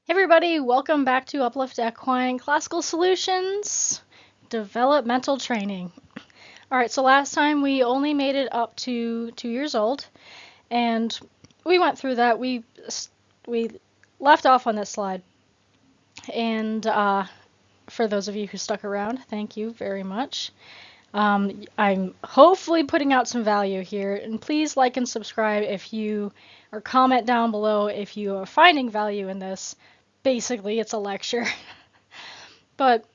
Hey everybody, welcome back to Uplift Equine Classical Solutions Developmental Training. Alright, so last time we only made it up to 2 years old, and we went through that. We left off on this slide, and for those of you who stuck around, thank you very much. I'm hopefully putting out some value here, and please like and subscribe if you, or comment down below if you are finding value in this. Basically, it's a lecture. But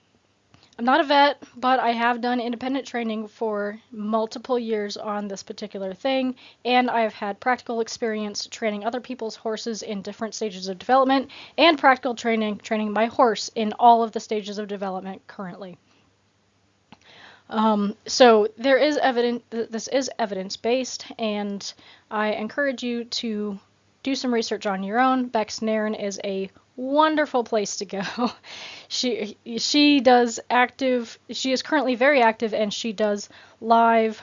I'm not a vet, but I have done independent training for multiple years on this particular thing, and I've had practical experience training other people's horses in different stages of development, and practical training my horse in all of the stages of development currently. So there is evidence, this is evidence-based, and I encourage you to do some research on your own. Beck's Nairn is a wonderful place to go. She does active, she is currently very active, and she does live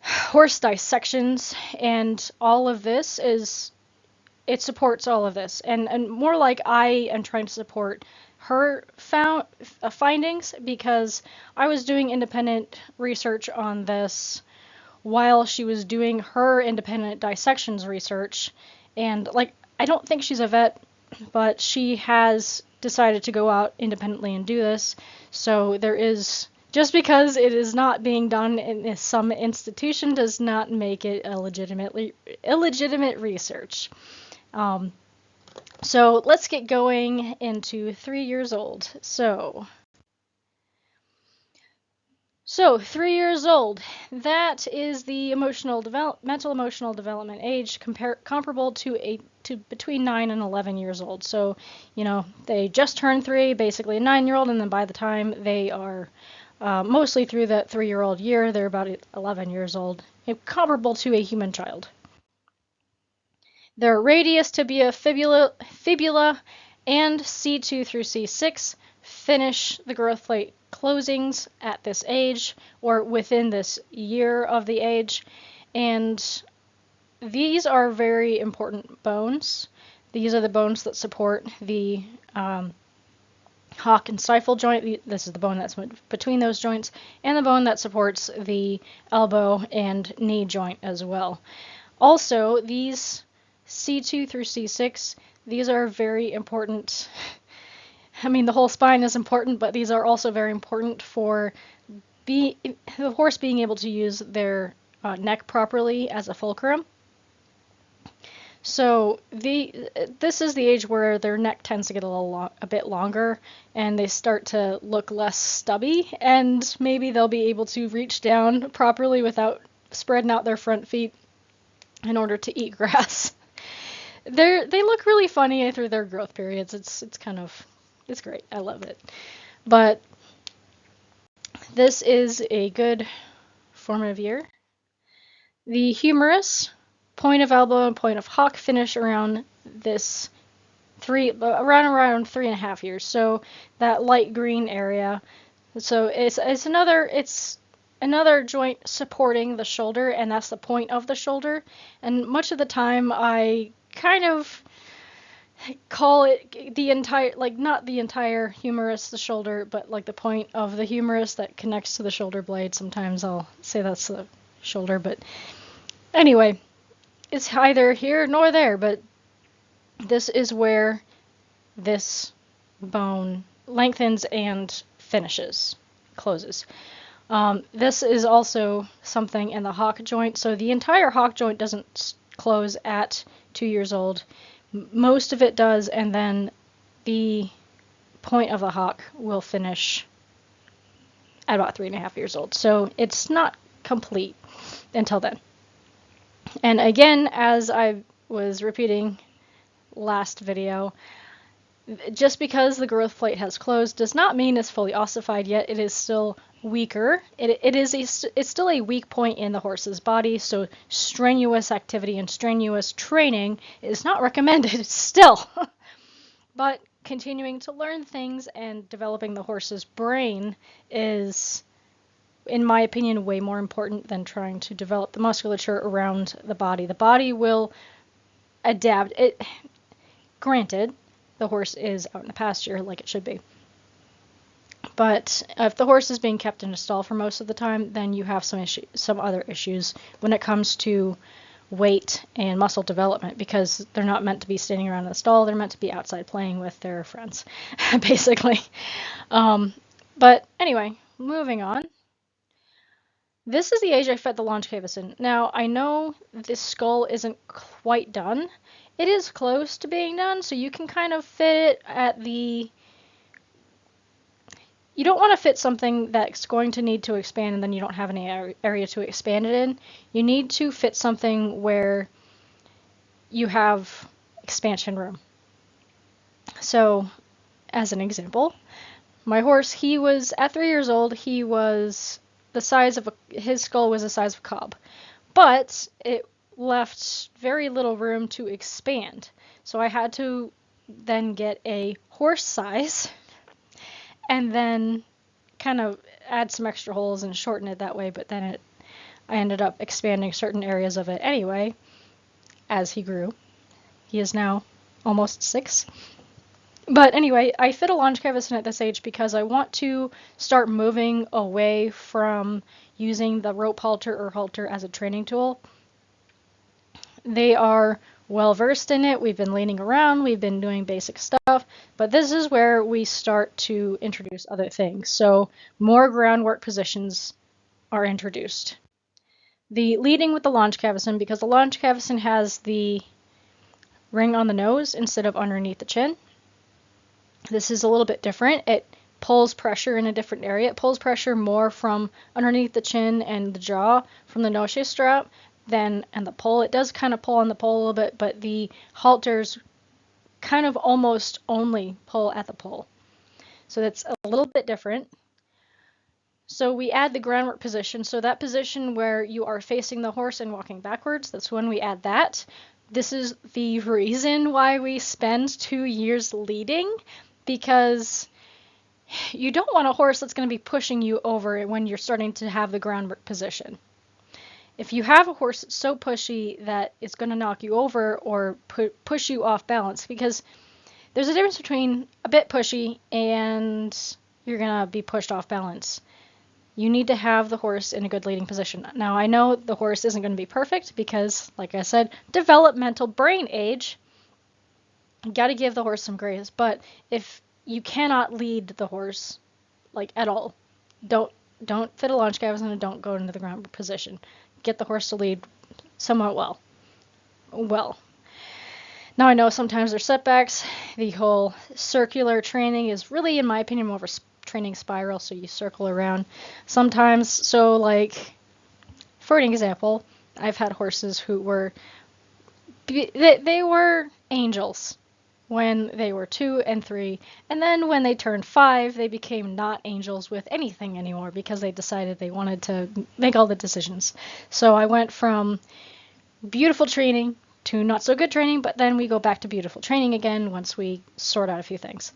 horse dissections, and all of this it supports all of this, and more like I am trying to support her findings, because I was doing independent research on this while she was doing her independent dissections research, and like, I don't think she's a vet, but she has decided to go out independently and do this. So there is, just because it is not being done in some institution does not make it a illegitimate research. So let's get going into 3 years old. So 3 years old, that is the mental emotional development age, comparable to between 9 and 11 years old. So, you know, they just turned 3, basically a 9-year-old, and then by the time they are mostly through that 3-year-old year, they're about 11 years old, comparable to a human child. Their radius, tibia, fibula, and C2 through C6 finish the growth plate closings at this age, or within this year of the age, and these are very important bones. These are the bones that support the hock and stifle joint. This is the bone that's between those joints, and the bone that supports the elbow and knee joint as well. Also, these C2 through C6, these are very important. I mean, the whole spine is important, but these are also very important for the horse being able to use their neck properly as a fulcrum. So this is the age where their neck tends to get a bit longer, and they start to look less stubby, and maybe they'll be able to reach down properly without spreading out their front feet in order to eat grass. They look really funny through their growth periods. It's great. I love it. But this is a good formative year. The humerus, point of elbow, and point of hock finish around this around 3.5 years. So that light green area. So it's another joint supporting the shoulder, and that's the point of the shoulder. And much of the time I kind of call it the entire, like, not the entire humerus, the shoulder, but like the point of the humerus that connects to the shoulder blade. Sometimes I'll say that's the shoulder, but anyway, it's either here nor there, but this is where this bone lengthens and closes. This is also something in the hock joint, so the entire hock joint doesn't close at 2 years old. Most of it does, and then the point of the hock will finish at about 3.5 years old. So it's not complete until then. And again, as I was repeating last video, just because the growth plate has closed does not mean it's fully ossified yet. It is still weaker. It's still a weak point in the horse's body, so strenuous activity and strenuous training is not recommended still. But continuing to learn things and developing the horse's brain is, in my opinion, way more important than trying to develop the musculature around the body. The body will adapt. Granted, the horse is out in the pasture like it should be. But if the horse is being kept in a stall for most of the time, then you have some other issues when it comes to weight and muscle development, because they're not meant to be standing around in the stall. They're meant to be outside playing with their friends, basically. But anyway, moving on. This is the age I fed the Longcavus. Now, I know this skull isn't quite done. It is close to being done, so you can kind of fit it at the... You don't want to fit something that's going to need to expand and then you don't have any area to expand it in. You need to fit something where you have expansion room. So, as an example, my horse, he was, at 3 years old, he was the size of his skull was the size of a cob. But it left very little room to expand. So I had to then get a horse size and then kind of add some extra holes and shorten it that way, but then I ended up expanding certain areas of it anyway as he grew. He is now almost 6. But anyway, I fit a Longcavus at this age because I want to start moving away from using the rope halter or halter as a training tool. They are well versed in it. We've been leaning around, we've been doing basic stuff, but this is where we start to introduce other things. So more groundwork positions are introduced. The leading with the Longcavus, because the Longcavus has the ring on the nose instead of underneath the chin. This is a little bit different. It pulls pressure in a different area. It pulls pressure more from underneath the chin and the jaw from the nose strap than and the pole. It does kind of pull on the pole a little bit, but the halters kind of almost only pull at the pole. So that's a little bit different. So we add the groundwork position. So that position where you are facing the horse and walking backwards, that's when we add that. This is the reason why we spend 2 years leading, because you don't want a horse that's going to be pushing you over when you're starting to have the groundwork position. If you have a horse that's so pushy that it's going to knock you over or push you off balance, because there's a difference between a bit pushy and you're going to be pushed off balance. You need to have the horse in a good leading position. Now, I know the horse isn't going to be perfect because, like I said, developmental brain age, you got to give the horse some grace. But if you cannot lead the horse, like at all, don't fit a Longcavus and don't go into the ground position. Get the horse to lead somewhat well. Now I know sometimes there's setbacks. The whole circular training is really, in my opinion, more of a training spiral, so you circle around sometimes. So like, for an example, I've had horses who were, they were angels when they were 2 and 3, and then when they turned 5, they became not angels with anything anymore because they decided they wanted to make all the decisions. So I went from beautiful training to not so good training, but then we go back to beautiful training again once we sort out a few things.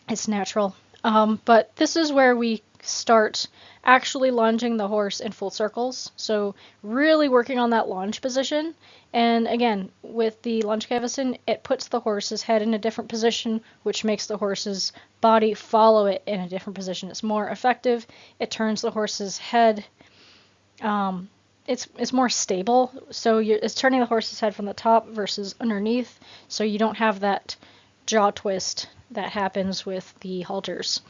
It's natural. But this is where we start actually lunging the horse in full circles. So really working on that lunge position. And again, with the Longcavus, it puts the horse's head in a different position, which makes the horse's body follow it in a different position. It's more effective. It turns the horse's head. It's more stable. So it's turning the horse's head from the top versus underneath. So you don't have that jaw twist that happens with the halters.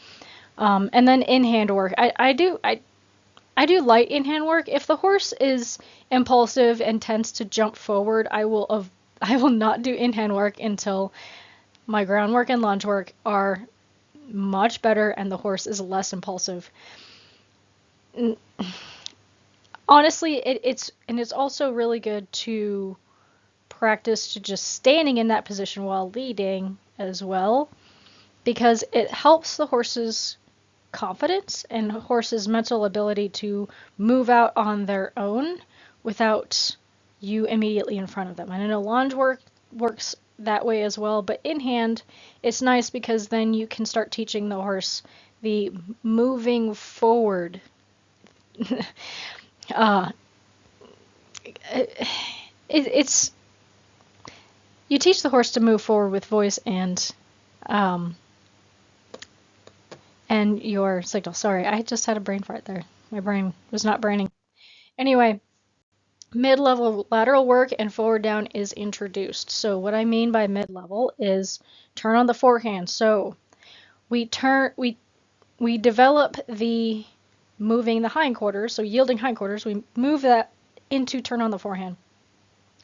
And then in-hand work. I do light in-hand work. If the horse is impulsive and tends to jump forward, I will not do in-hand work until my groundwork and lunge work are much better and the horse is less impulsive. Honestly, it's also really good to practice to just standing in that position while leading as well, because it helps the horse's confidence and horse's mental ability to move out on their own without you immediately in front of them. And I know lunge works that way as well, but in hand, it's nice because then you can start teaching the horse the moving forward. It's you teach the horse to move forward with voice um, and your signal. Sorry, I just had a brain fart there. My brain was not braining. Anyway, mid-level lateral work and forward down is introduced. So what I mean by mid-level is turn on the forehand. So we develop the moving the hindquarters, so yielding hindquarters, we move that into turn on the forehand.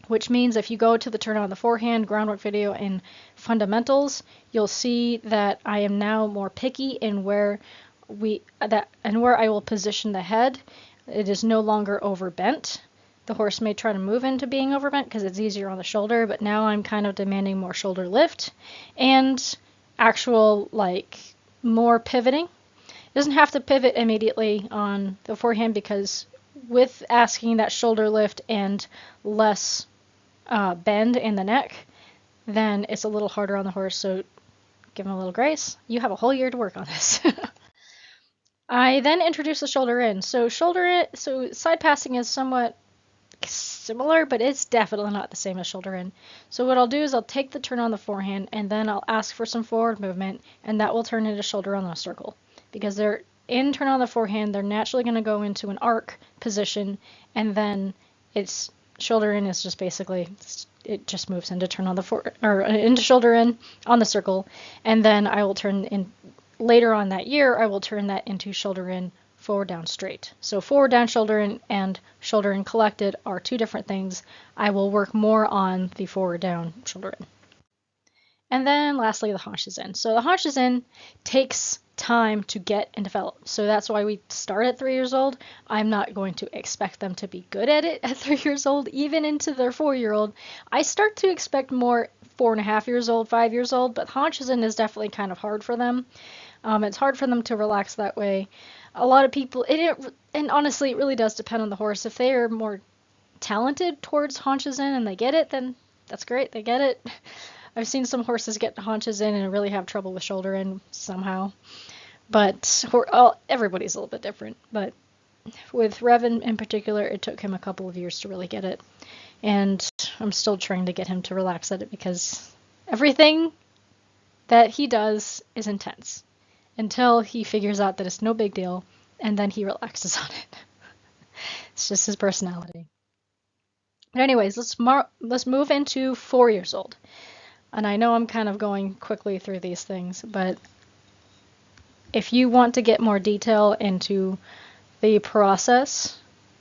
Which means if you go to the turn on the forehand groundwork video in fundamentals, you'll see that I am now more picky in where I will position the head. It is no longer overbent. The horse may try to move into being overbent because it's easier on the shoulder, but now I'm kind of demanding more shoulder lift and actual more pivoting. It doesn't have to pivot immediately on the forehand because with asking that shoulder lift and less bend in the neck, then it's a little harder on the horse, so give him a little grace. You have a whole year to work on this. I then introduce the shoulder in. So side passing is somewhat similar, but it's definitely not the same as shoulder in. So what I'll do is I'll take the turn on the forehand, and then I'll ask for some forward movement, and that will turn into shoulder on the circle. Because they're in turn on the forehand, they're naturally going to go into an arc position, and then it's shoulder in is just basically, it just moves into turn on the into shoulder in on the circle, and then I will turn in later on that year, I will turn that into shoulder in, forward down straight. So forward down shoulder in and shoulder in collected are two different things. I will work more on the forward down shoulder in. And then lastly, the haunches in. So the haunches in takes time to get and develop. So that's why we start at 3 years old. I'm not going to expect them to be good at it at 3 years old, even into their 4-year-old. I start to expect more 4.5 years old, 5 years old, but haunches in is definitely kind of hard for them. It's hard for them to relax that way. A lot of people, and honestly, it really does depend on the horse. If they are more talented towards haunches in and they get it, then that's great, they get it. I've seen some horses get haunches in and really have trouble with shoulder in somehow. But everybody's a little bit different. But with Revan in particular, it took him a couple of years to really get it. And I'm still trying to get him to relax at it because everything that he does is intense until he figures out that it's no big deal, and then he relaxes on it. It's just his personality. But anyways, let's move into 4 years old. And I know I'm kind of going quickly through these things, but if you want to get more detail into the process,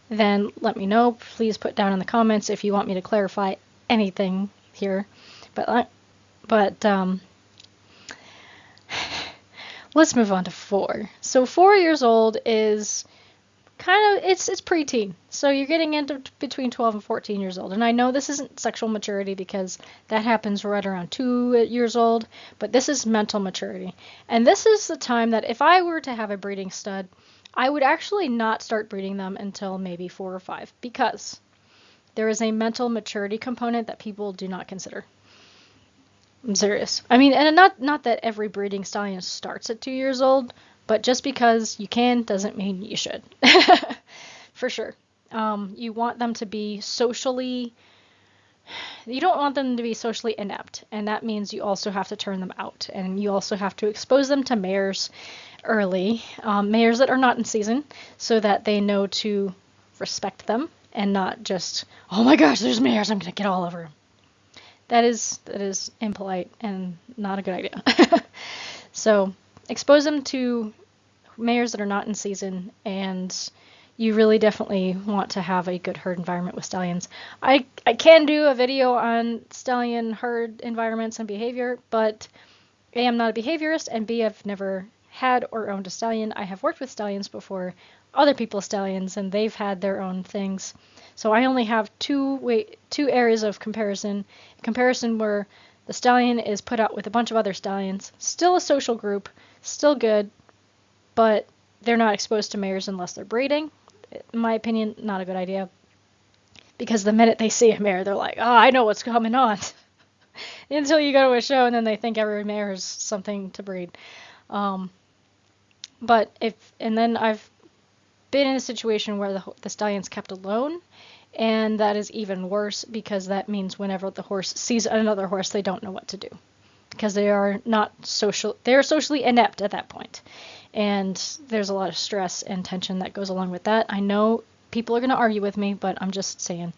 then let me know. Please put down in the comments if you want me to clarify anything here. But let's move on to 4. So 4 years old is kind of, it's preteen. So you're getting into between 12 and 14 years old. And I know this isn't sexual maturity because that happens right around 2 years old, but this is mental maturity. And this is the time that if I were to have a breeding stud, I would actually not start breeding them until maybe 4 or 5 because there is a mental maturity component that people do not consider. I'm serious. I mean, and not that every breeding stallion starts at 2 years old, but just because you can doesn't mean you should. For sure. You want them to be you don't want them to be socially inept, and that means you also have to turn them out, and you also have to expose them to mares early, mares that are not in season, so that they know to respect them and not just, oh my gosh, there's mares, I'm gonna get all over them. That is impolite and not a good idea. So expose them to mares that are not in season, and you really definitely want to have a good herd environment with stallions. I can do a video on stallion herd environments and behavior, but A, I'm not a behaviorist, and B, I've never had or owned a stallion. I have worked with stallions before, other people's stallions, and they've had their own things. So I only have two areas of comparison where the stallion is put out with a bunch of other stallions, still a social group, still good, but they're not exposed to mares unless they're breeding. In my opinion, not a good idea. Because the minute they see a mare, they're like, oh, I know what's coming on. Until you go to a show and then they think every mare is something to breed. And then I've been in a situation where the stallion's kept alone, And that is even worse because that means whenever the horse sees another horse, they don't know what to do because they are not social. They are socially inept at that point. And there's a lot of stress and tension that goes along with that. I know people are going to argue with me, but I'm just saying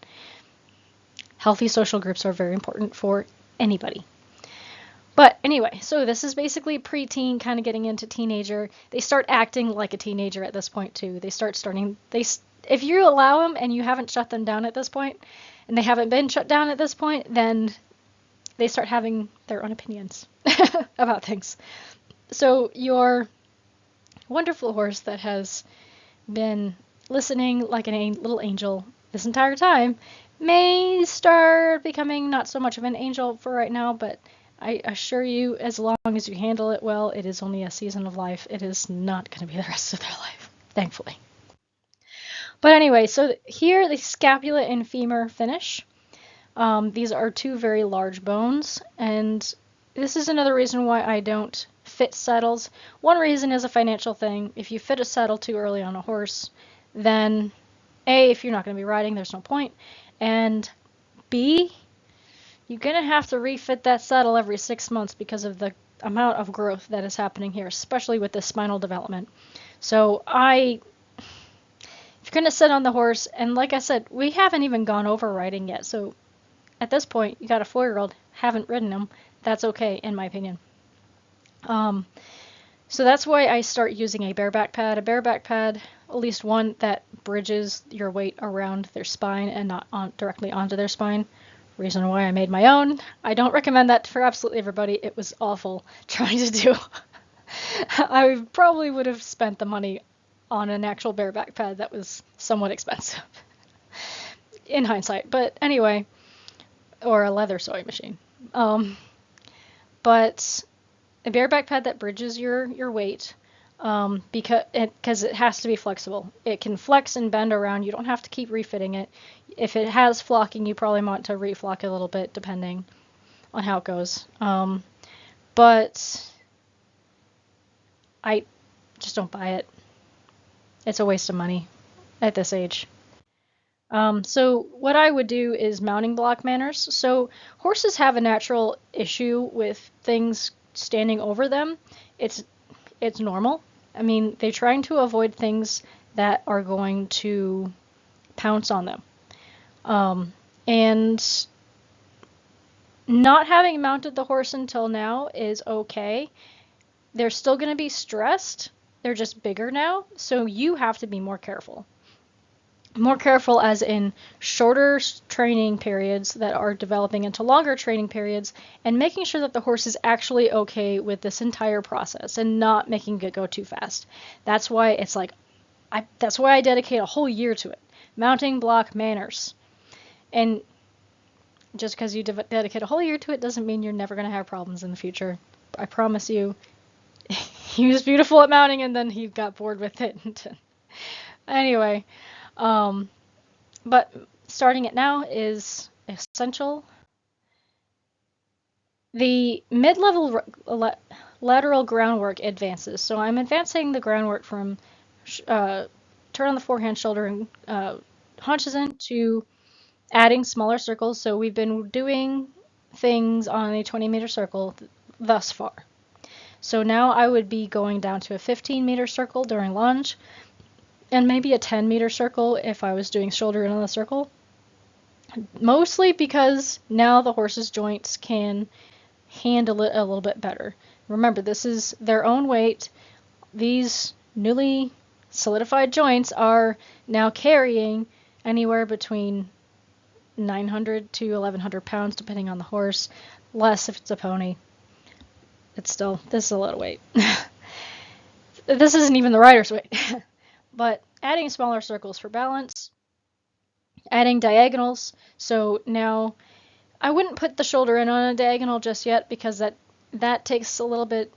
healthy social groups are very important for anybody. But anyway, so this is basically preteen, kind of getting into teenager. They start acting like a teenager at this point too. If you allow them and you haven't shut them down at this point, and they haven't been shut down at this point, then they start having their own opinions about things. So your wonderful horse that has been listening like a little angel this entire time may start becoming not so much of an angel for right now, but I assure you, as long as you handle it well, it is only a season of life. It is not going to be the rest of their life, thankfully. But anyway, so here the scapula and femur finish. These are two very large bones, and this is another reason why I don't fit saddles. One reason is a financial thing. If you fit a saddle too early on a horse, then A, if you're not going to be riding, there's no point, and B, you're going to have to refit that saddle every 6 months because of the amount of growth that is happening here, especially with the spinal development. So if you're going to sit on the horse, and like I said, we haven't even gone over riding yet, so at this point, you got a 4-year-old, haven't ridden him, that's okay, in my opinion. So that's why I start using a bareback pad. A bareback pad, at least one that bridges your weight around their spine and not directly onto their spine. Reason why I made my own. I don't recommend that for absolutely everybody. It was awful trying to do. I probably would have spent the money on an actual bareback pad that was somewhat expensive in hindsight. But anyway, or a leather sewing machine. But a bareback pad that bridges your weight, because it has to be flexible. It can flex and bend around. You don't have to keep refitting it. If it has flocking, you probably want to reflock a little bit depending on how it goes. But I just don't buy it. It's a waste of money at this age. So what I would do is mounting block manners. So horses have a natural issue with things standing over them. It's normal. I mean, they're trying to avoid things that are going to pounce on them. And not having mounted the horse until now is okay. They're still going to be stressed. They're just bigger now, so you have to be more careful. More careful as in shorter training periods that are developing into longer training periods, and making sure that the horse is actually okay with this entire process and not making it go too fast. That's why it's like, that's why I dedicate a whole year to it. Mounting block manners. And just because you dedicate a whole year to it doesn't mean you're never going to have problems in the future. I promise you. He was beautiful at mounting, and then he got bored with it. Anyway, but starting it now is essential. The mid-level lateral groundwork advances. So I'm advancing the groundwork from turn on the forehand shoulder and haunches in to adding smaller circles. So we've been doing things on a 20-meter circle thus far. So now I would be going down to a 15-meter circle during lunge, and maybe a 10-meter circle if I was doing shoulder in on the circle. Mostly because now the horse's joints can handle it a little bit better. Remember, this is their own weight. These newly solidified joints are now carrying anywhere between 900 to 1100 pounds, depending on the horse. Less if it's a pony. This is a lot of weight. This isn't even the rider's weight. But adding smaller circles for balance, adding diagonals. So now I wouldn't put the shoulder in on a diagonal just yet because that takes a little bit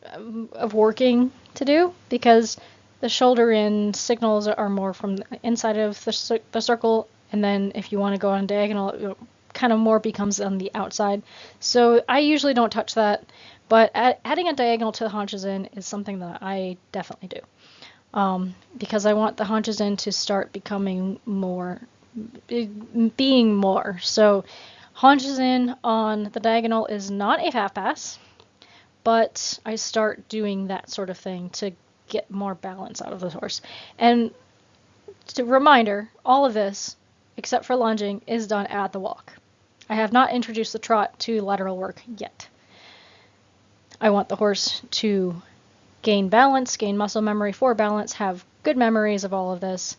of working to do, because the shoulder in signals are more from the inside of the circle, and then if you want to go on diagonal, it kind of more becomes on the outside. So I usually don't touch that, but adding a diagonal to the haunches in is something that I definitely do, because I want the haunches in to start becoming more being more. So haunches in on the diagonal is not a half pass, but I start doing that sort of thing to get more balance out of the horse. And to reminder, all of this, except for lunging, is done at the walk. I have not introduced the trot to lateral work yet. I want the horse to gain balance, gain muscle memory for balance, have good memories of all of this,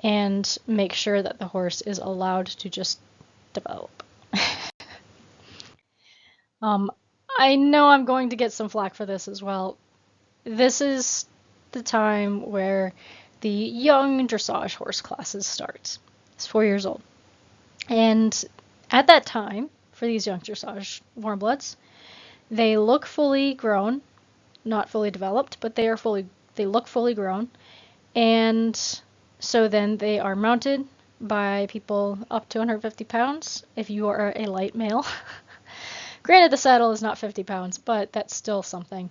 and make sure that the horse is allowed to just develop. I know I'm going to get some flack for this as well. This is the time where the young dressage horse classes start. It's 4 years old. And at that time, for these young dressage warm bloods, they look fully grown, not fully developed, but they look fully grown. And so then they are mounted by people up to 150 pounds if you are a light male. Granted, the saddle is not 50 pounds, but that's still something.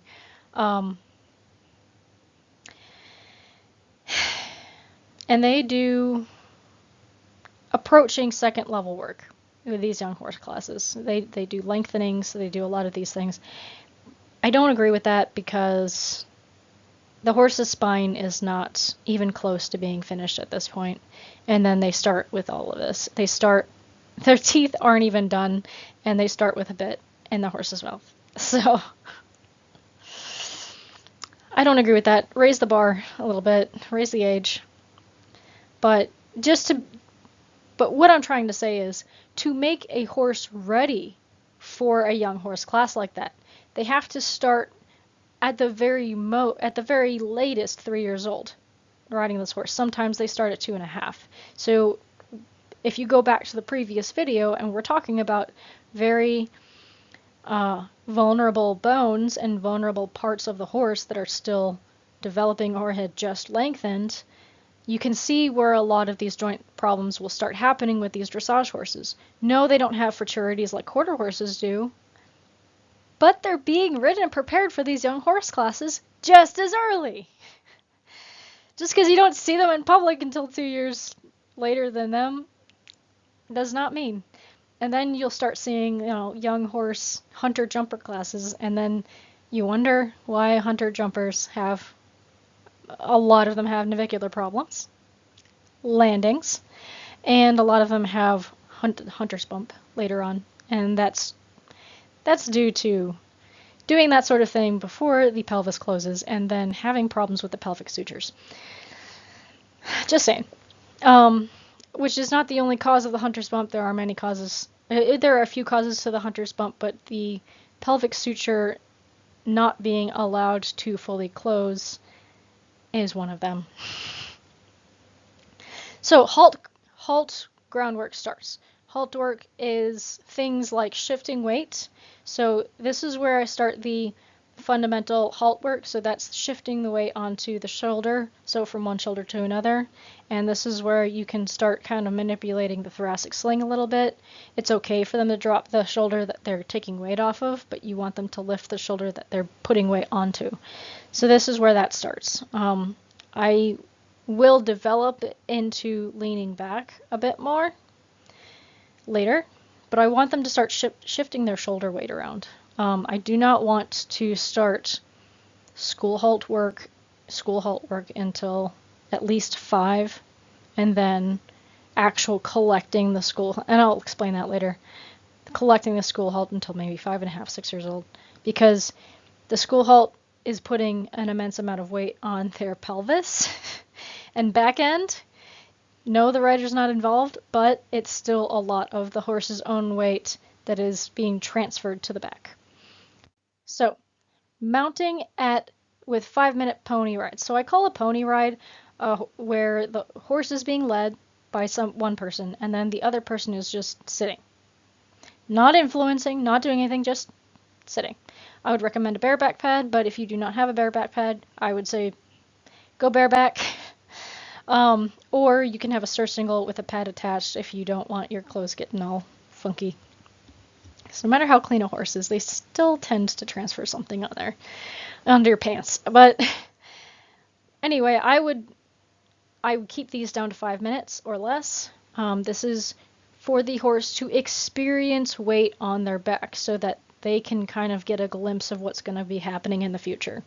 And they do approaching second level work with these young horse classes. They do lengthenings, they do a lot of these things. I don't agree with that because the horse's spine is not even close to being finished at this point. And then they start with all of this. Their teeth aren't even done, and they start with a bit in the horse's mouth. So I don't agree with that. Raise the bar a little bit, raise the age. But what I'm trying to say is to make a horse ready for a young horse class like that, they have to start at the very latest 3 years old riding this horse. Sometimes they start at 2.5. So if you go back to the previous video, and we're talking about very vulnerable bones and vulnerable parts of the horse that are still developing or had just lengthened, you can see where a lot of these joint problems will start happening with these dressage horses. No, they don't have futurities like quarter horses do, but they're being ridden and prepared for these young horse classes just as early. Just because you don't see them in public until 2 years later than them does not mean. And then you'll start seeing, young horse hunter jumper classes, and then you wonder why hunter jumpers a lot of them have navicular problems, landings, and a lot of them have hunter's bump later on. And that's due to doing that sort of thing before the pelvis closes and then having problems with the pelvic sutures. Just saying. Which is not the only cause of the hunter's bump. There are many causes. There are a few causes to the hunter's bump, but the pelvic suture not being allowed to fully close is one of them. So halt groundwork starts. Halt work is things like shifting weight. So this is where I start the fundamental halt work. So that's shifting the weight onto the shoulder, so from one shoulder to another. And this is where you can start kind of manipulating the thoracic sling a little bit. It's okay for them to drop the shoulder that they're taking weight off of, but you want them to lift the shoulder that they're putting weight onto. So this is where that starts. I will develop into leaning back a bit more later, but I want them to start shifting their shoulder weight around. I do not want to start school halt work until at least 5, and then actual collecting the school, and I'll explain that later, collecting the school halt until maybe 5.5, 6 years old, because the school halt is putting an immense amount of weight on their pelvis and back end. No, the rider's not involved, but it's still a lot of the horse's own weight that is being transferred to the back. So, mounting with 5-minute pony ride. So I call a pony ride where the horse is being led by one person, and then the other person is just sitting. Not influencing, not doing anything, just sitting. I would recommend a bareback pad, but if you do not have a bareback pad, I would say go bareback. Or you can have a surcingle with a pad attached if you don't want your clothes getting all funky. So no matter how clean a horse is, they still tend to transfer something under your pants. But anyway, I would keep these down to 5 minutes or less, This is for the horse to experience weight on their back so that they can kind of get a glimpse of what's going to be happening in the future.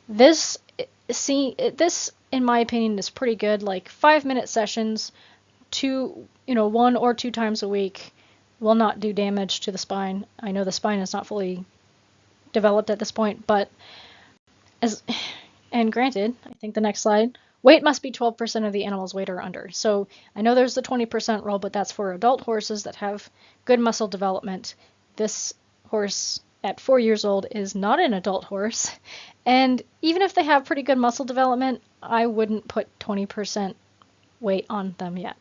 This, in my opinion, is pretty good. Like 5-minute sessions, 1 or 2 times a week will not do damage to the spine. I know the spine is not fully developed at this point, but and granted, I think the next slide, weight must be 12% of the animal's weight or under. So I know there's the 20% rule, but that's for adult horses that have good muscle development. This horse at 4 years old is not an adult horse. And even if they have pretty good muscle development, I wouldn't put 20% weight on them yet,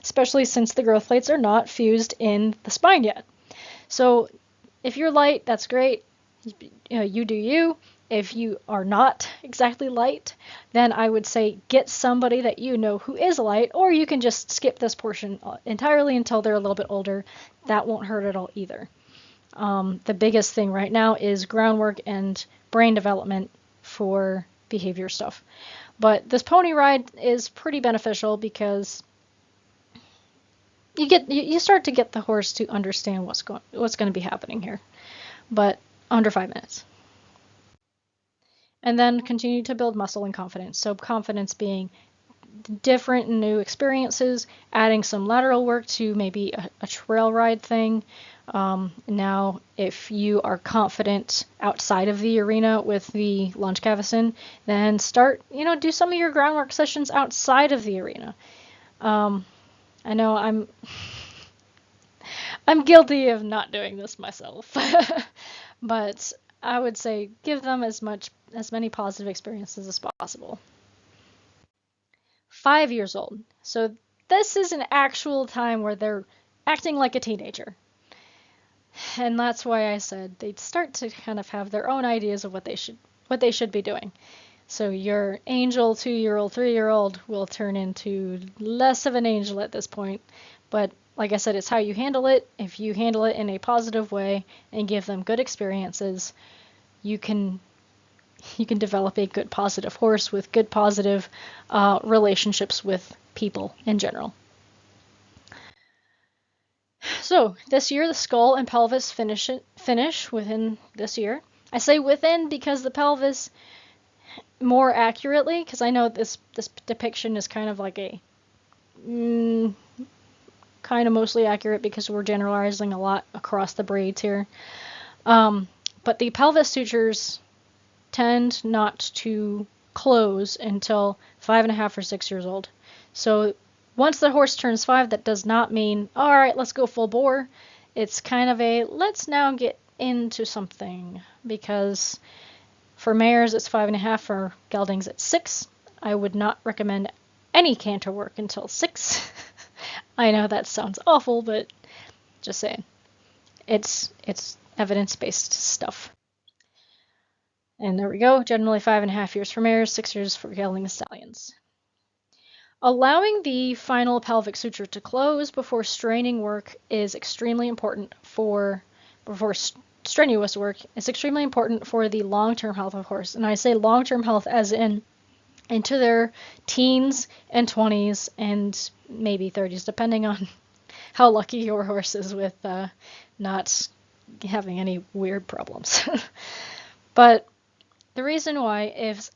especially since the growth plates are not fused in the spine yet. So if you're light, that's great. You do you. If you are not exactly light, then I would say get somebody that you know who is light, or you can just skip this portion entirely until they're a little bit older. That won't hurt at all either. The biggest thing right now is groundwork and brain development for behavior stuff. But this pony ride is pretty beneficial because you start to get the horse to understand what's going to be happening here, but under 5 minutes. And then continue to build muscle and confidence. So confidence being different and new experiences, adding some lateral work to maybe a trail ride thing. Now, if you are confident outside of the arena with the lunge cavesson, then start, do some of your groundwork sessions outside of the arena. I know I'm guilty of not doing this myself, but I would say give them as many positive experiences as possible. 5 years old. So this is an actual time where they're acting like a teenager. And that's why I said they'd start to kind of have their own ideas of what they should be doing. So your angel 2-year-old, 3-year-old will turn into less of an angel at this point. But like I said, it's how you handle it. If you handle it in a positive way and give them good experiences, you can develop a good positive horse with good positive relationships with people in general. So this year, the skull and pelvis finish within this year. I say within because the pelvis more accurately, because I know this depiction is kind of like a kind of mostly accurate because we're generalizing a lot across the breeds here. But the pelvis sutures tend not to close until 5.5 or 6 years old. So once the horse turns 5, that does not mean, all right, let's go full bore. It's kind of a, let's now get into something, because for mares it's 5.5, for geldings it's 6. I would not recommend any canter work until 6. I know that sounds awful, but just saying. It's evidence-based stuff. And there we go, generally 5.5 years for mares, 6 years for gelding stallions. Allowing the final pelvic suture to close before straining work is extremely important before strenuous work is extremely important for the long-term health of horse. And I say long-term health as into their teens and 20s and maybe 30s, depending on how lucky your horse is with not having any weird problems. But the reason why, if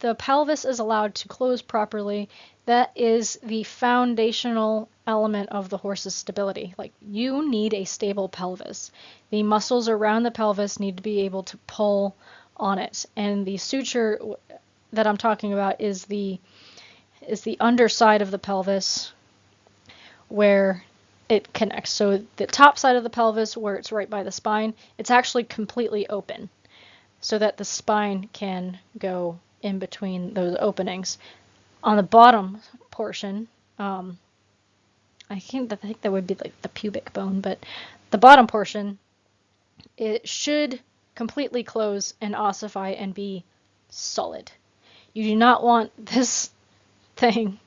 the pelvis is allowed to close properly, that is the foundational element of the horse's stability. Like, you need a stable pelvis. The muscles around the pelvis need to be able to pull on it. And the suture that I'm talking about is the underside of the pelvis where it connects. So the top side of the pelvis, where it's right by the spine, it's actually completely open so that the spine can go in between those openings. On the bottom portion, I think that would be like the pubic bone, but the bottom portion, it should completely close and ossify and be solid. You do not want this thing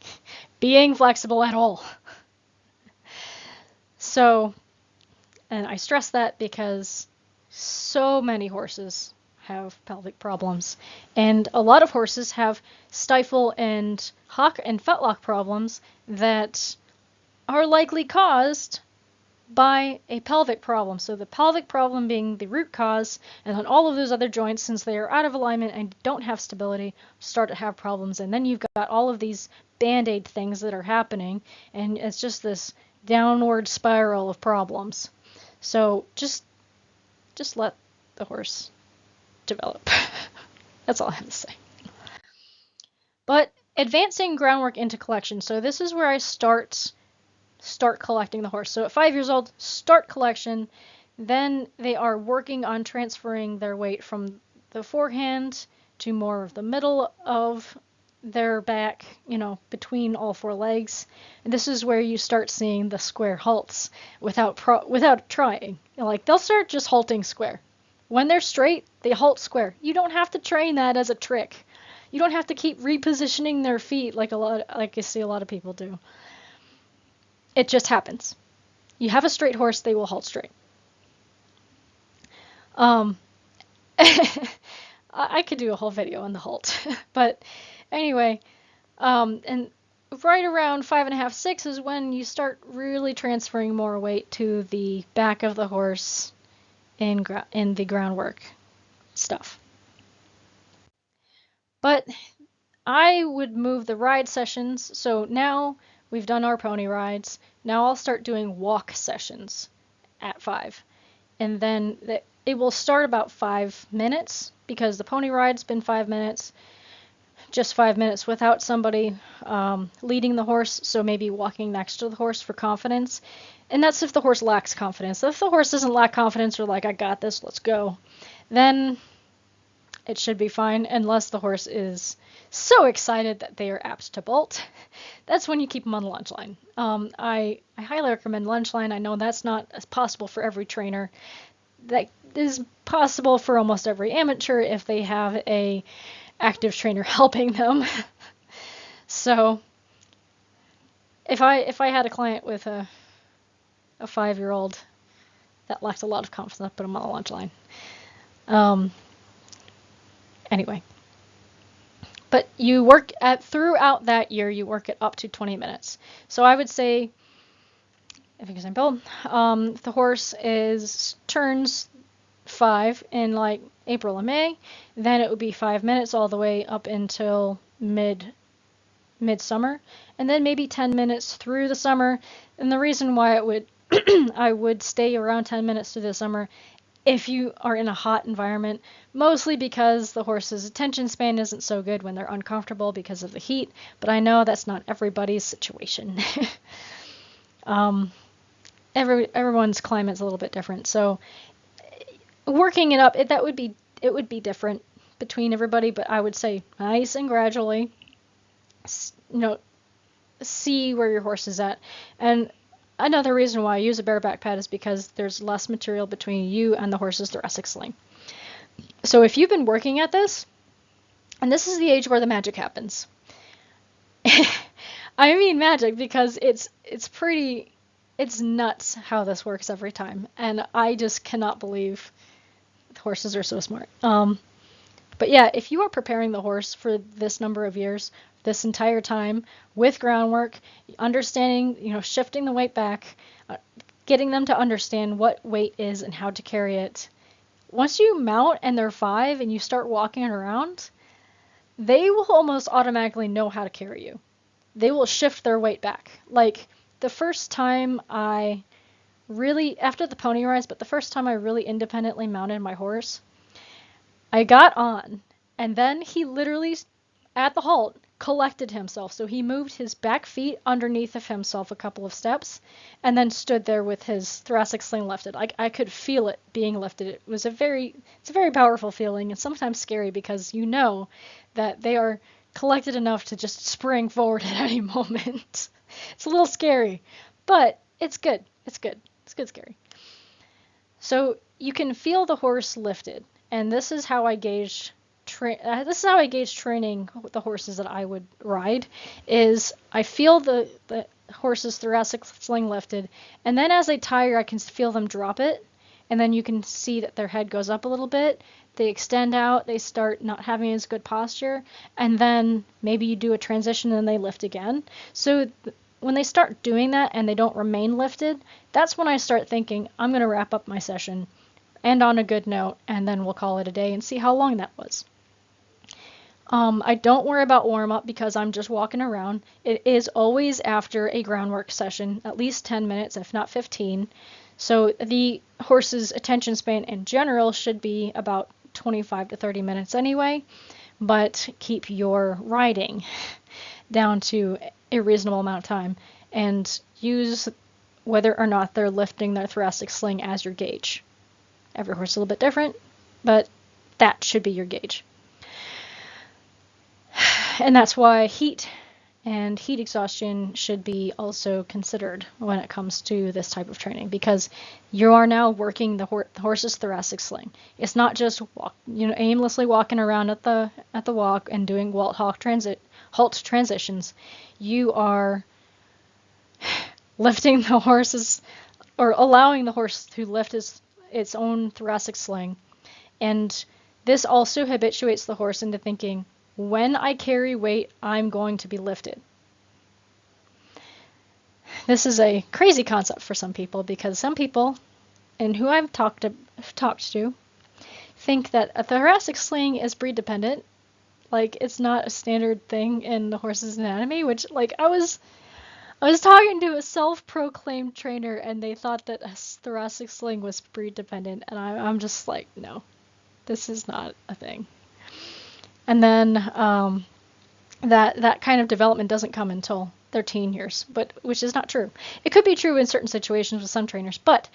being flexible at all. So, and I stress that because so many horses have pelvic problems, and a lot of horses have stifle and hock and fetlock problems that are likely caused by a pelvic problem. So the pelvic problem being the root cause, and then all of those other joints, since they are out of alignment and don't have stability, start to have problems. And then you've got all of these band-aid things that are happening, and it's just this downward spiral of problems. So just let the horse develop. That's all I have to say. But advancing groundwork into collection. So this is where I start collecting the horse. So at 5 years old, start collection. Then they are working on transferring their weight from the forehand to more of the middle of their back, between all four legs. And this is where you start seeing the square halts without trying. Like, they'll start just halting square. When they're straight, they halt square. You don't have to train that as a trick. You don't have to keep repositioning their feet like I see a lot of people do. It just happens. You have a straight horse, they will halt straight. I could do a whole video on the halt. But anyway, and right around 5.5, 6 is when you start really transferring more weight to the back of the horse in the groundwork stuff. But I would move the ride sessions. So now we've done our pony rides. Now I'll start doing walk sessions at 5. And then it will start about 5 minutes, because the pony ride's been 5 minutes, just 5 minutes without somebody leading the horse, so maybe walking next to the horse for confidence. And that's if the horse lacks confidence. If the horse doesn't lack confidence, or like, I got this, let's go, then it should be fine, unless the horse is so excited that they are apt to bolt. That's when you keep them on the lunge line. I highly recommend lunge line. I know that's not as possible for every trainer. That is possible for almost every amateur if they have a active trainer helping them. So if I had a client with a 5-year-old that lacked a lot of confidence, I'd put them on the lunge line. Anyway, but you work throughout that year, you work at up to 20 minutes. So I would say, for example, if the horse turns 5 in like April or May, then it would be 5 minutes all the way up until midsummer, and then maybe 10 minutes through the summer. And the reason why I would stay around 10 minutes through the summer if you are in a hot environment, mostly because the horse's attention span isn't so good when they're uncomfortable because of the heat, but I know that's not everybody's situation. Everyone's climate's a little bit different, so working it up, it would be different between everybody, but I would say nice and gradually, see where your horse is at. And another reason why I use a bareback pad is because there's less material between you and the horse's thoracic sling. So if you've been working at this, and this is the age where the magic happens. I mean magic because it's nuts how this works every time. And I just cannot believe horses are so smart. But yeah, if you are preparing the horse for this number of years, this entire time, with groundwork, understanding, shifting the weight back, getting them to understand what weight is and how to carry it. Once you mount and they're 5 and you start walking around, they will almost automatically know how to carry you. They will shift their weight back. Like the first time after the pony rides, but the first time I really independently mounted my horse, I got on, and then he literally, at the halt, collected himself. So he moved his back feet underneath of himself a couple of steps, and then stood there with his thoracic sling lifted. I could feel it being lifted. It's a very powerful feeling, and sometimes scary because you know that they are collected enough to just spring forward at any moment. It's a little scary, but it's good. It's good. It's good scary. So you can feel the horse lifted, and this is how I gauge training with the horses that I would ride. Is I feel the horse's thoracic sling lifted, and then as they tire, I can feel them drop it, and then you can see that their head goes up a little bit. They extend out, they start not having as good posture, and then maybe you do a transition and they lift again. So when they start doing that and they don't remain lifted, that's when I start thinking, I'm going to wrap up my session, end on a good note, and then we'll call it a day and see how long that was. I don't worry about warm-up because I'm just walking around. It is always after a groundwork session, at least 10 minutes, if not 15. So the horse's attention span in general should be about 25 to 30 minutes anyway, but keep your riding down to a reasonable amount of time and use whether or not they're lifting their thoracic sling as your gauge. Every horse is a little bit different, but that should be your gauge. And that's why heat and heat exhaustion should be also considered when it comes to this type of training, because you are now working the horse's thoracic sling. It's not just aimlessly walking around at the walk and doing halt transitions. You are lifting the horse's, or allowing the horse to lift its own thoracic sling, and this also habituates the horse into thinking, when I carry weight, I'm going to be lifted. This is a crazy concept for some people, because some people, and who I've talked to, think that a thoracic sling is breed dependent. Like, it's not a standard thing in the horse's anatomy, which, like, I was talking to a self-proclaimed trainer, and they thought that a thoracic sling was breed dependent, and I'm just like, no, this is not a thing. And then that kind of development doesn't come until their teen years, which is not true. It could be true in certain situations with some trainers, but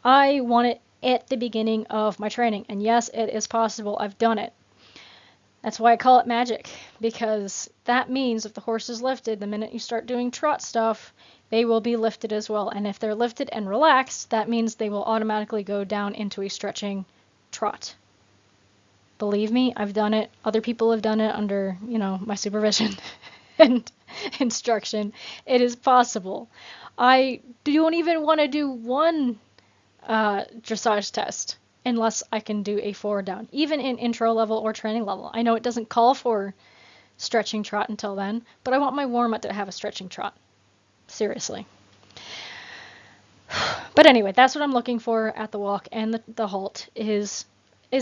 I want it at the beginning of my training. And yes, it is possible. I've done it. That's why I call it magic, because that means if the horse is lifted, the minute you start doing trot stuff, they will be lifted as well. And if they're lifted and relaxed, that means they will automatically go down into a stretching trot. Believe me, I've done it. Other people have done it under, my supervision and instruction. It is possible. I don't even want to do one dressage test unless I can do a forward down, even in intro level or training level. I know it doesn't call for stretching trot until then, but I want my warm-up to have a stretching trot. Seriously. But anyway, that's what I'm looking for at the walk and the halt is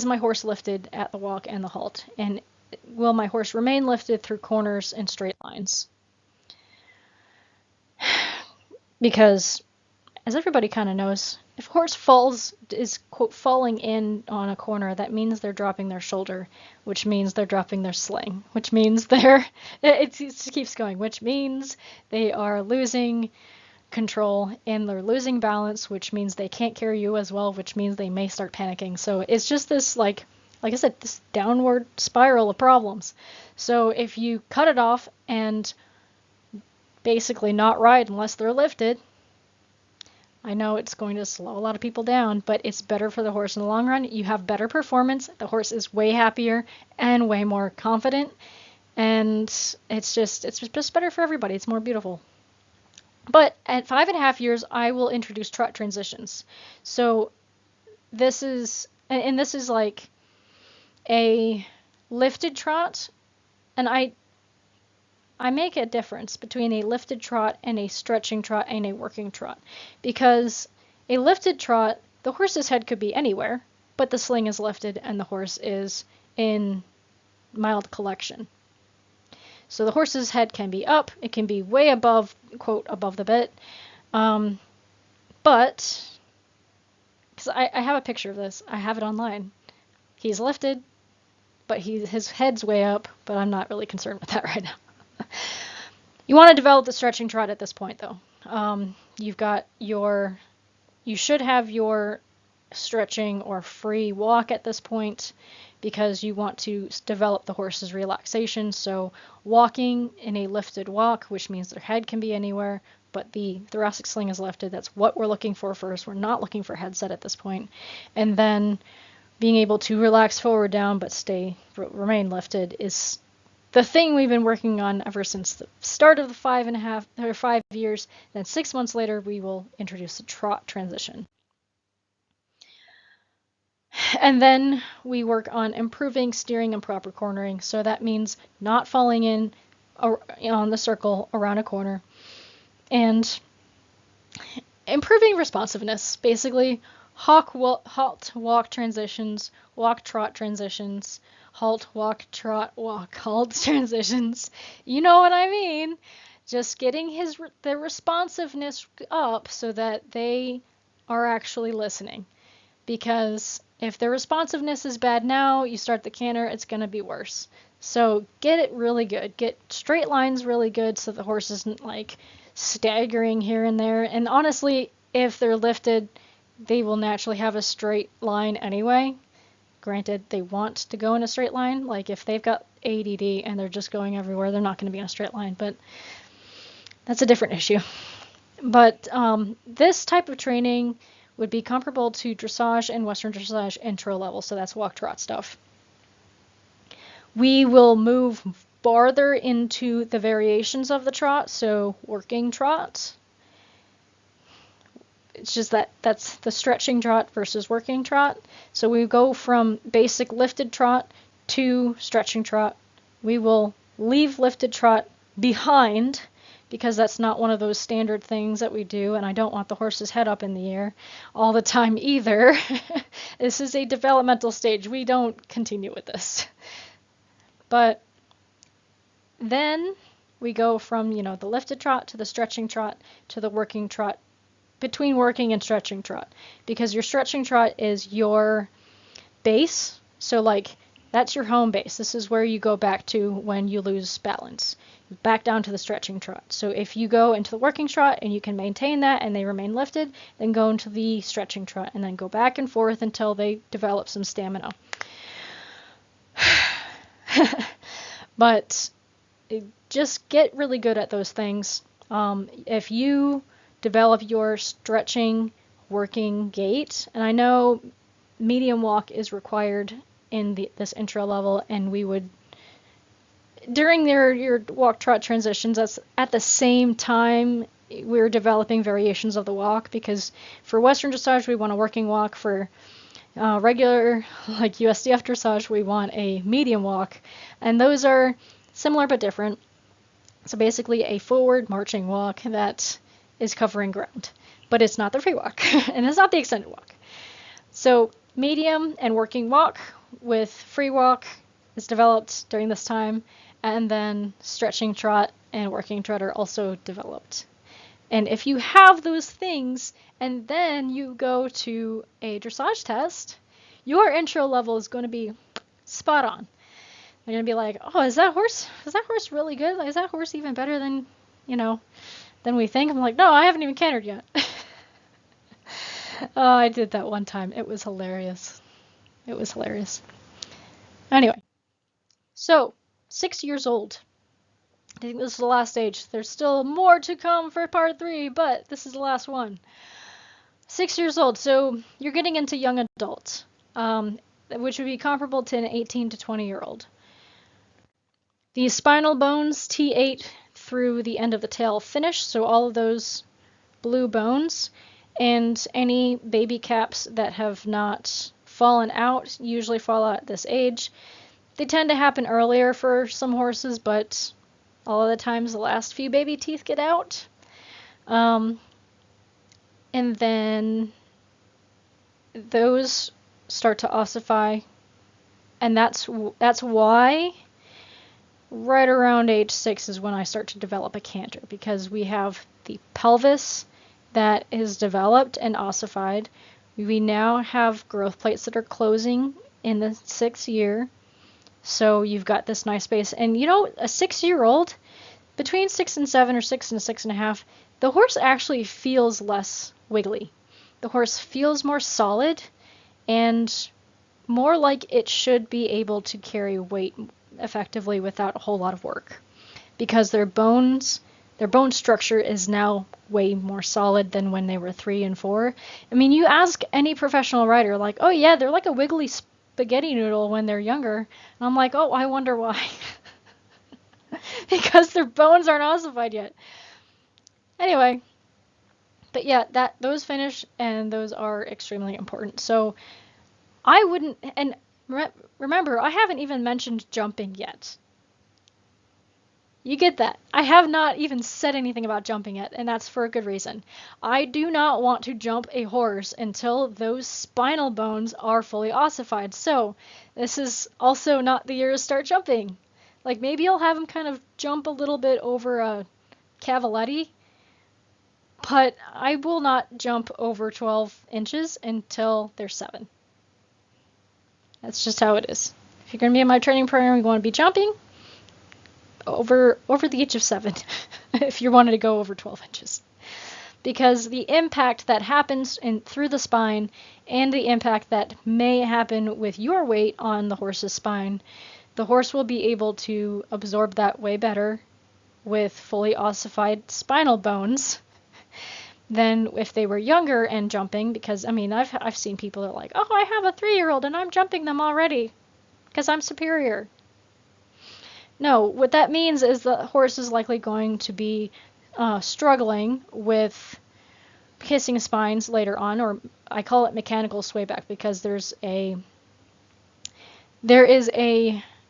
my horse lifted at the walk and the halt? And will my horse remain lifted through corners and straight lines? Because, as everybody kind of knows, if a horse is quote falling in on a corner, that means they're dropping their shoulder, which means they're dropping their sling, which means it keeps going, which means they are losing control and they're losing balance, which means they can't carry you as well, which means they may start panicking. So it's just this, like I said, this downward spiral of problems. So if you cut it off and basically not ride unless they're lifted, I know it's going to slow a lot of people down, but it's better for the horse in the long run. You have better performance. The horse is way happier and way more confident, and it's just better for everybody. It's more beautiful. But at 5.5 years, I will introduce trot transitions. So this is like a lifted trot, and I make a difference between a lifted trot and a stretching trot and a working trot, because a lifted trot, the horse's head could be anywhere, but the sling is lifted and the horse is in mild collection. So the horse's head can be up, it can be way above, quote, above the bit, but, because I have a picture of this, I have it online. He's lifted, but his head's way up, but I'm not really concerned with that right now. You want to develop the stretching trot at this point, though. You should have your stretching or free walk at this point, because you want to develop the horse's relaxation. So walking in a lifted walk, which means their head can be anywhere, but the thoracic sling is lifted. That's what we're looking for first. We're not looking for headset at this point. And then being able to relax forward down but remain lifted is the thing we've been working on ever since the start of the 5 years. Then 6 months later, we will introduce the trot transition. And then we work on improving steering and proper cornering. So that means not falling in on the circle around a corner And improving responsiveness, basically halt, walk transitions, walk, trot transitions, halt, walk, trot, walk, halt transitions. You know what I mean? Just getting the responsiveness up so that they are actually listening. Because if their responsiveness is bad now, you start the canter, it's going to be worse. So get it really good. Get straight lines really good so the horse isn't like staggering here and there. And honestly, if they're lifted, they will naturally have a straight line anyway. Granted, they want to go in a straight line. Like if they've got ADD and they're just going everywhere, they're not going to be in a straight line, but that's a different issue. But this type of training would be comparable to dressage and Western dressage intro level, so that's walk trot stuff. We will move farther into the variations of the trot, so working trot. It's just that's the stretching trot versus working trot. So we go from basic lifted trot to stretching trot. We will leave lifted trot behind because that's not one of those standard things that we do, and I don't want the horse's head up in the air all the time either. This is a developmental stage. We don't continue with this. But then we go from, the lifted trot to the stretching trot to the working trot, between working and stretching trot, because your stretching trot is your base. So like that's your home base. This is where you go back to when you lose balance. Back down to the stretching trot. So if you go into the working trot and you can maintain that and they remain lifted, then go into the stretching trot and then go back and forth until they develop some stamina. But just get really good at those things. If you develop your stretching working gait, and I know medium walk is required in this intro level, and we would during your walk trot transitions, that's at the same time we're developing variations of the walk, because for Western dressage we want a working walk, for regular like USDF dressage we want a medium walk, and those are similar but different. So basically a forward marching walk that is covering ground, but it's not the free walk and it's not the extended walk. So medium and working walk with free walk is developed during this time, and then stretching trot and working trot are also developed. And if you have those things and then you go to a dressage test, your intro level is going to be spot on. They're going to be like, oh, is that horse really good? Is that horse even better than we think? I'm like, no, I haven't even cantered yet. Oh, I did that one time. It was hilarious. Anyway, so 6 years old. I think this is the last age. There's still more to come for part 3, but this is the last one. 6 years old, so you're getting into young adult, which would be comparable to an 18 to 20-year-old. The spinal bones, T8 through the end of the tail, finish, so all of those blue bones, and any baby caps that have not fallen out usually fall out at this age. They tend to happen earlier for some horses, but a lot of the times the last few baby teeth get out. And then those start to ossify, and that's why right around age 6 is when I start to develop a canter, because we have the pelvis that is developed and ossified. We now have growth plates that are closing in the 6th year. So you've got this nice base. And a 6-year-old, between 6 and 7 or 6 and 6.5, the horse actually feels less wiggly. The horse feels more solid and more like it should be able to carry weight effectively without a whole lot of work, because their bone structure is now way more solid than when they were 3 and 4. I mean, you ask any professional rider, like, oh yeah, they're like a wiggly spaghetti noodle when they're younger. And I'm like, oh, I wonder why. Because their bones aren't ossified yet. Anyway, but yeah, those finish, and those are extremely important. So I wouldn't, and remember, I haven't even mentioned jumping yet. You get that. I have not even said anything about jumping yet, and that's for a good reason. I do not want to jump a horse until those spinal bones are fully ossified. So, this is also not the year to start jumping. Like, maybe I'll have him kind of jump a little bit over a cavaletti, but I will not jump over 12 inches until they're 7. That's just how it is. If you're going to be in my training program, you want to be jumping over the age of 7 if you wanted to go over 12 inches. Because the impact that happens through the spine and the impact that may happen with your weight on the horse's spine, the horse will be able to absorb that way better with fully ossified spinal bones than if they were younger and jumping. Because, I mean, I've seen people that are like, oh, I have a 3-year-old and I'm jumping them already because I'm superior. No, what that means is the horse is likely going to be struggling with kissing spines later on, or I call it mechanical swayback because there is a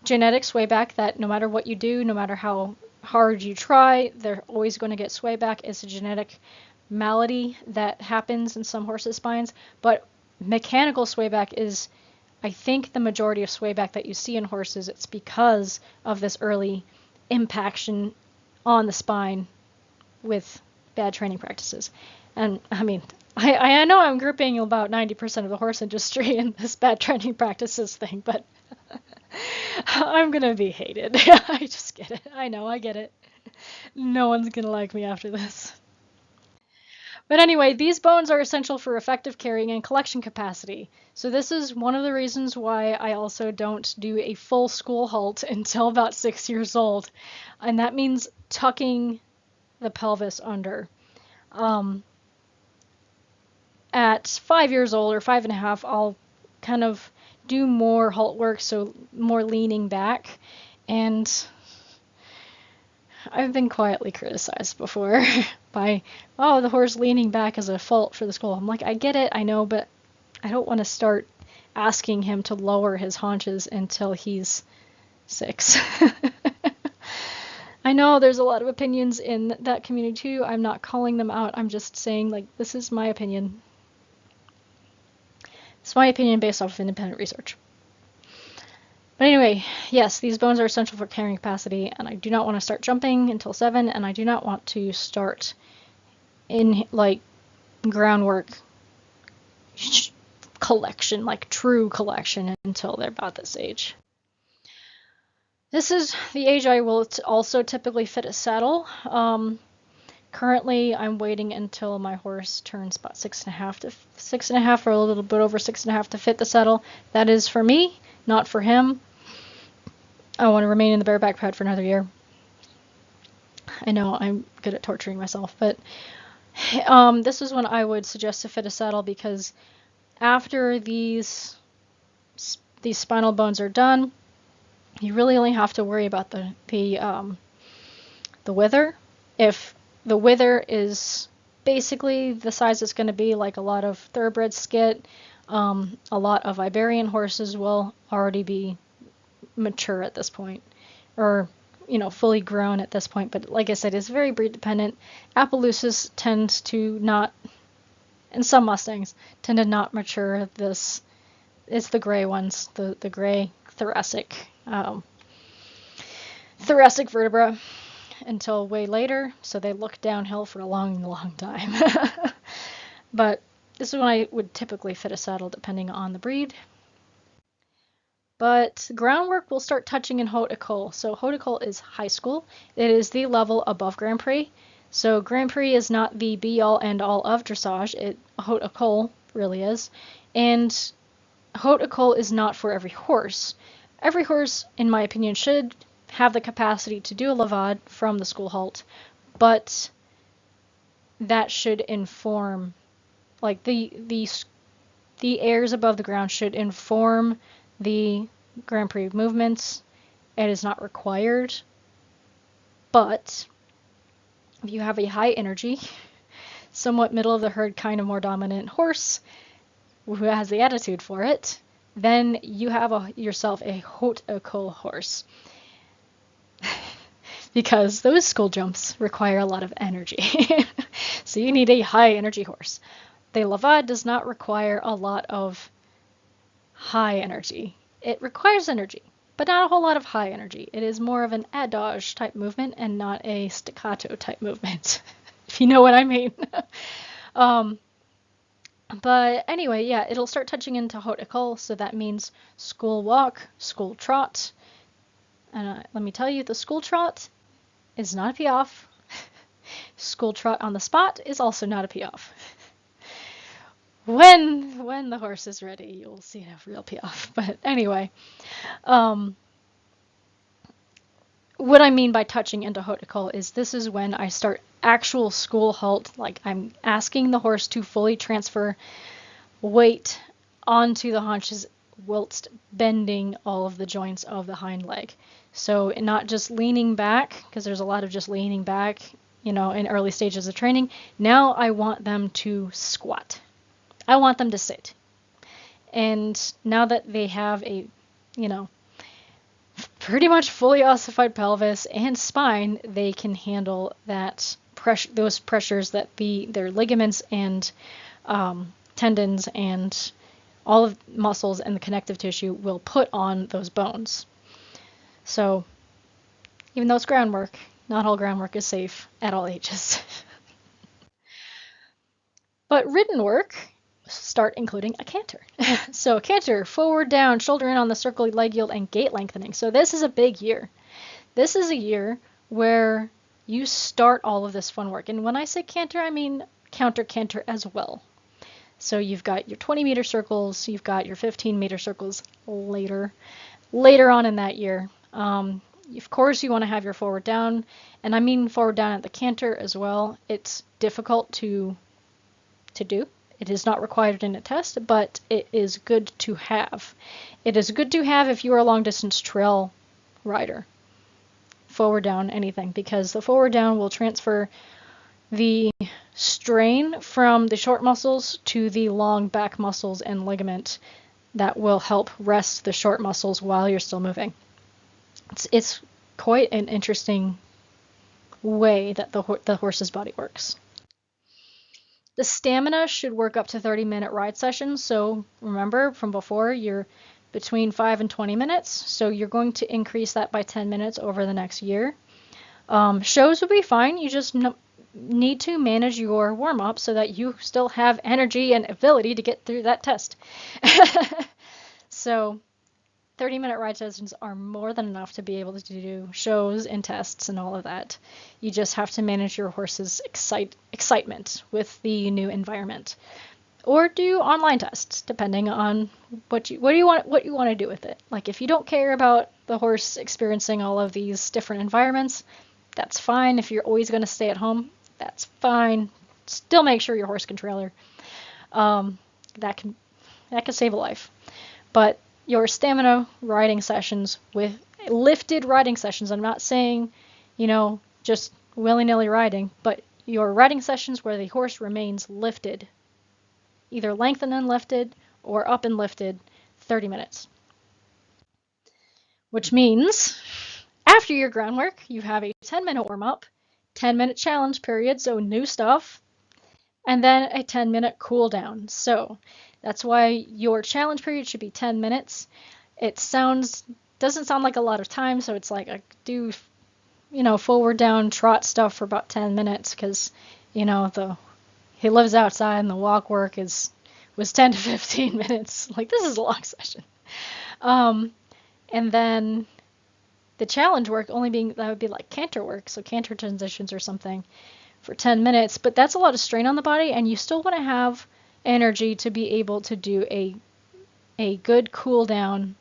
genetic swayback that no matter what you do, no matter how hard you try, they're always going to get swayback. It's a genetic malady that happens in some horses' spines, but mechanical swayback is, I think, the majority of swayback that you see in horses. It's because of this early impaction on the spine with bad training practices. And I mean, I know I'm grouping about 90% of the horse industry in this bad training practices thing, but I'm gonna be hated. I just get it. I know, I get it. No one's gonna like me after this. But anyway, these bones are essential for effective carrying and collection capacity. So this is one of the reasons why I also don't do a full school halt until about 6 years old. And that means tucking the pelvis under. At 5 years old or 5.5, I'll kind of do more halt work, so more leaning back. And I've been quietly criticized before by, oh, the horse leaning back is a fault for the school. I'm like, I get it, I know, but I don't want to start asking him to lower his haunches until he's 6. I know there's a lot of opinions in that community too. I'm not calling them out. I'm just saying, like, this is my opinion. It's my opinion based off of independent research. But anyway, yes, these bones are essential for carrying capacity, and I do not want to start jumping until 7, and I do not want to start in, like, groundwork collection, like true collection, until they're about this age. This is the age I will also typically fit a saddle. Currently, I'm waiting until my horse turns about 6.5 or a little bit over 6.5 to fit the saddle. That is for me, not for him. I want to remain in the bareback pad for another year. I know I'm good at torturing myself, but this is when I would suggest to fit a saddle, because after these spinal bones are done, you really only have to worry about the wither. If the wither is basically the size it's going to be, like a lot of thoroughbred skit, a lot of Iberian horses will already be mature at this point, or fully grown at this point. But like I said, it's very breed dependent. Appaloosas tend to not, and some Mustangs tend to not mature this. It's the gray ones, the gray thoracic vertebra, until way later, so they look downhill for a long time. But this is when I would typically fit a saddle depending on the breed. But groundwork will start touching in Haute École. So Haute École is high school. It is the level above Grand Prix. So Grand Prix is not the be-all end-all of dressage. Haute École really is. And Haute École is not for every horse. Every horse, in my opinion, should have the capacity to do a levade from the school halt, but that should inform, like, the airs above the ground should inform the Grand Prix movements. It is not required, but if you have a high energy, somewhat middle of the herd, kind of more dominant horse who has the attitude for it, then you have yourself a Haute École horse. because those school jumps require a lot of energy. So you need a high energy horse. The levade does not require a lot of high energy. It requires energy, but not a whole lot of high energy. It is more of an adage type movement and not a staccato type movement, if you know what I mean. um, but anyway, yeah, it'll start touching into haute école, so that means school walk, school trot. And let me tell you, the school trot is not a piaffe. School trot on the spot is also not a piaffe. When the horse is ready, you'll see a real piaffe. But anyway, um, what I mean by touching into haute école is this is when I start actual school halt, like I'm asking the horse to fully transfer weight onto the haunches whilst bending all of the joints of the hind leg. So not just leaning back, because there's a lot of just leaning back, in early stages of training. Now I want them to squat. I want them to sit. And now that they have a, pretty much fully ossified pelvis and spine, they can handle that those pressures that their ligaments and tendons and all of muscles and the connective tissue will put on those bones. So even though it's groundwork, not all groundwork is safe at all ages. But ridden work start including a canter. So canter, forward, down, shoulder in on the circle, leg yield, and gait lengthening. So this is a big year. This is a year where you start all of this fun work. And when I say canter, I mean counter canter as well. So you've got your 20-meter circles, you've got your 15-meter circles later on in that year. Of course, you want to have your forward down, and I mean forward down at the canter as well. It's difficult to do. It is not required in a test, but it is good to have. It is good to have if you are a long-distance trail rider. Forward down, anything, because the forward down will transfer the strain from the short muscles to the long back muscles and ligament that will help rest the short muscles while you're still moving. It's quite an interesting way that the horse's body works. The stamina should work up to 30-minute ride sessions. So remember from before, you're between 5 and 20 minutes. So you're going to increase that by 10 minutes over the next year. Shows will be fine. You just need to manage your warm-up so that you still have energy and ability to get through that test. So 30-minute ride sessions are more than enough to be able to do shows and tests and all of that. You just have to manage your horse's excitement with the new environment, or do online tests depending on what you want to do with it. Like if you don't care about the horse experiencing all of these different environments, that's fine. If you're always going to stay at home, that's fine. Still make sure your horse can trailer. That can save a life. But your stamina riding sessions with lifted riding sessions, I'm not saying, just willy-nilly riding, but your riding sessions where the horse remains lifted, either lengthened and lifted or up and lifted, 30 minutes. Which means after your groundwork, you have a 10-minute warm-up, 10-minute challenge period, so new stuff, and then a 10-minute cool down. So that's why your challenge period should be 10 minutes. It doesn't sound like a lot of time, so it's like I do, forward down trot stuff for about 10 minutes because, he lives outside and the walk work was 10 to 15 minutes. Like this is a long session. And then the challenge work that would be like canter work, so canter transitions or something for 10 minutes, but that's a lot of strain on the body, and you still want to have energy to be able to do a good cool down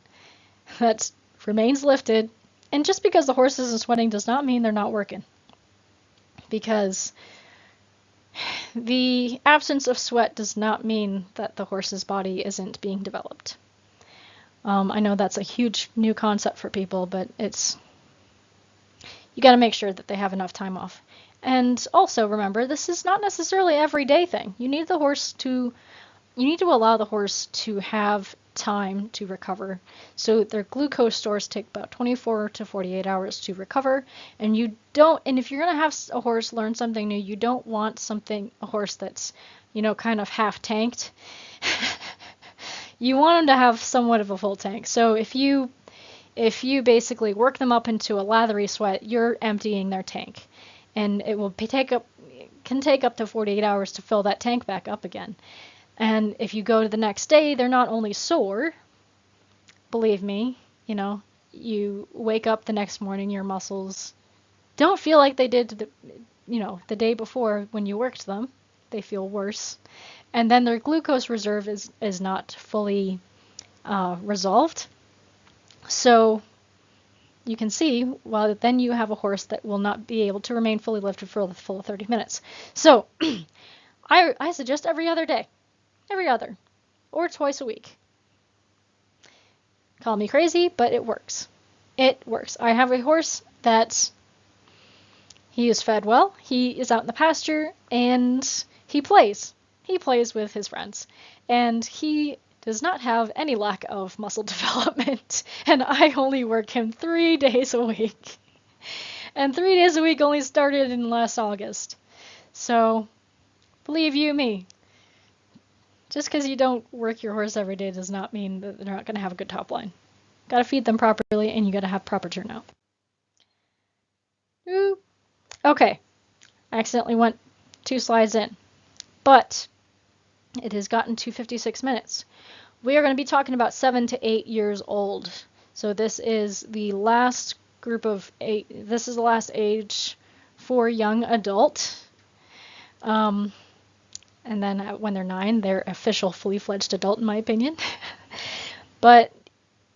that remains lifted. And just because the horse isn't sweating does not mean they're not working, because the absence of sweat does not mean that the horse's body isn't being developed. I know that's a huge new concept for people, but you got to make sure that they have enough time off. And also remember, this is not necessarily an everyday thing. You need to allow the horse to have time to recover. So their glucose stores take about 24 to 48 hours to recover, and if you're going to have a horse learn something new, you don't want a horse that's, kind of half tanked. You want them to have somewhat of a full tank. So if you basically work them up into a lathery sweat, you're emptying their tank, and it will can take up to 48 hours to fill that tank back up again. And if you go to the next day, they're not only sore, believe me, you wake up the next morning, your muscles don't feel like they did the day before when you worked them. They feel worse. And then their glucose reserve is not fully resolved. So you can see, well, then you have a horse that will not be able to remain fully lifted for the full 30 minutes. So I suggest every other day. Every other. Or twice a week. Call me crazy, but it works. It works. I have a horse he is fed well, he is out in the pasture, and he plays. He plays with his friends. And he does not have any lack of muscle development. And I only work him 3 days a week. And 3 days a week only started in last August. So, believe you me, just because you don't work your horse every day does not mean that they're not going to have a good top line. Got to feed them properly, and you got to have proper turnout. Ooh. Okay, I accidentally went 2 slides in, but it has gotten to 56 minutes. We are going to be talking about 7 to 8 years old. So this is the last group of 8. This is the last age for young adult. And then when they're 9, they're official fully fledged adult, in my opinion. But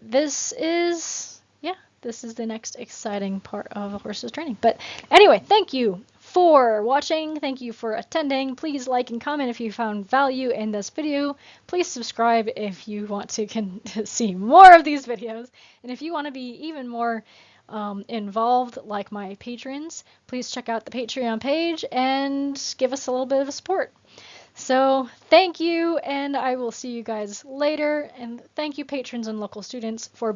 this is the next exciting part of a horse's training. But anyway, thank you for watching. Thank you for attending. Please like and comment if you found value in this video. Please subscribe if you want to see more of these videos. And if you want to be even more involved like my patrons, please check out the Patreon page and give us a little bit of support. So thank you, and I will see you guys later. And thank you, patrons and local students, for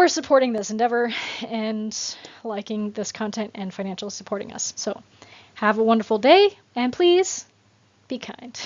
supporting this endeavor and liking this content and financially supporting us. So have a wonderful day, and please be kind.